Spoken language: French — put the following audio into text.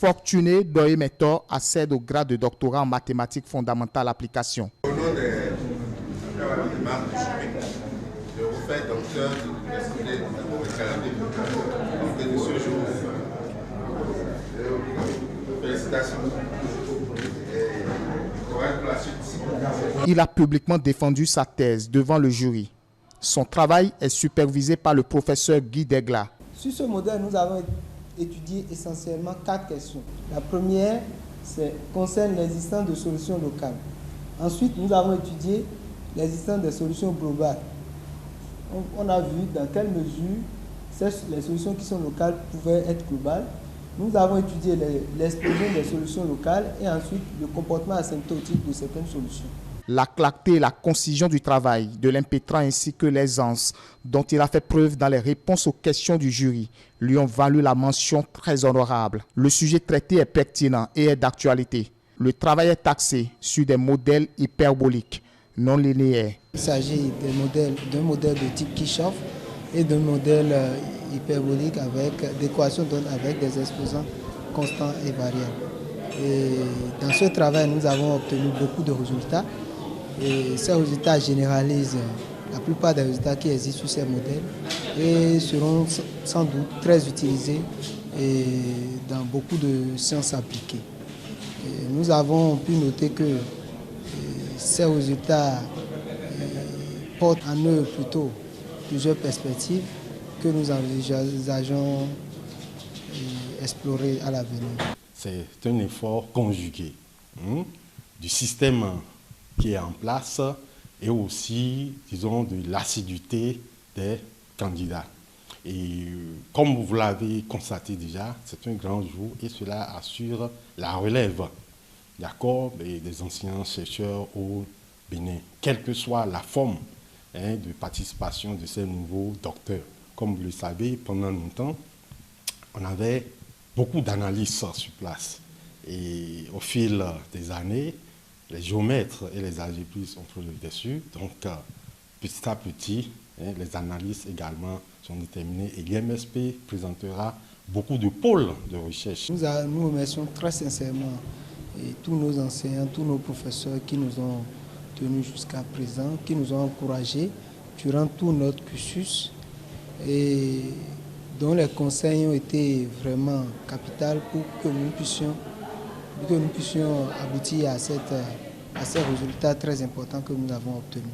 Fortuné Doyemetor accède au grade de doctorat en mathématiques fondamentales application. Au nom des marques du jury, je vous fais docteur de l'université de Caraïbes. Donc de ce jour, félicitations. Et courage pour la suite. Il a publiquement défendu sa thèse devant le jury. Son travail est supervisé par le professeur Guy Degla. Sur ce modèle, nous avons étudié essentiellement 4 questions. La première concerne l'existence de solutions locales. Ensuite, nous avons étudié l'existence des solutions globales. On a vu dans quelle mesure les solutions qui sont locales pouvaient être globales. Nous avons étudié l'explosion des solutions locales et ensuite le comportement asymptotique de certaines solutions. La clarté et la concision du travail de l'impétrant ainsi que l'aisance dont il a fait preuve dans les réponses aux questions du jury lui ont valu la mention très honorable. Le sujet traité est pertinent et est d'actualité. Le travail est axé sur des modèles hyperboliques non linéaires. Il s'agit d'un modèle de type Kirchhoff et d'un modèle hyperbolique avec d'équations avec des exposants constants et variables. Et dans ce travail, nous avons obtenu beaucoup de résultats. Et ces résultats généralisent la plupart des résultats qui existent sur ces modèles et seront sans doute très utilisés dans beaucoup de sciences appliquées. Et nous avons pu noter que ces résultats portent en eux plutôt plusieurs perspectives que nous envisageons explorer à l'avenir. C'est un effort conjugué du système qui est en place et aussi, disons, de l'assiduité des candidats. Et comme vous l'avez constaté déjà, c'est un grand jour et cela assure la relève, d'accord, des anciens chercheurs au Bénin, quelle que soit la forme de participation de ces nouveaux docteurs. Comme vous le savez, pendant longtemps, on avait beaucoup d'analyses sur place. Et au fil des années, les géomètres et les algébristes ont pris le dessus. Donc, petit à petit, les analyses également sont déterminées. Et l'IMSP présentera beaucoup de pôles de recherche. Nous remercions très sincèrement tous nos enseignants, tous nos professeurs qui nous ont tenus jusqu'à présent, qui nous ont encouragés durant tout notre cursus et dont les conseils ont été vraiment capitaux pour que nous puissions aboutir à ces résultats très importants que nous avons obtenus.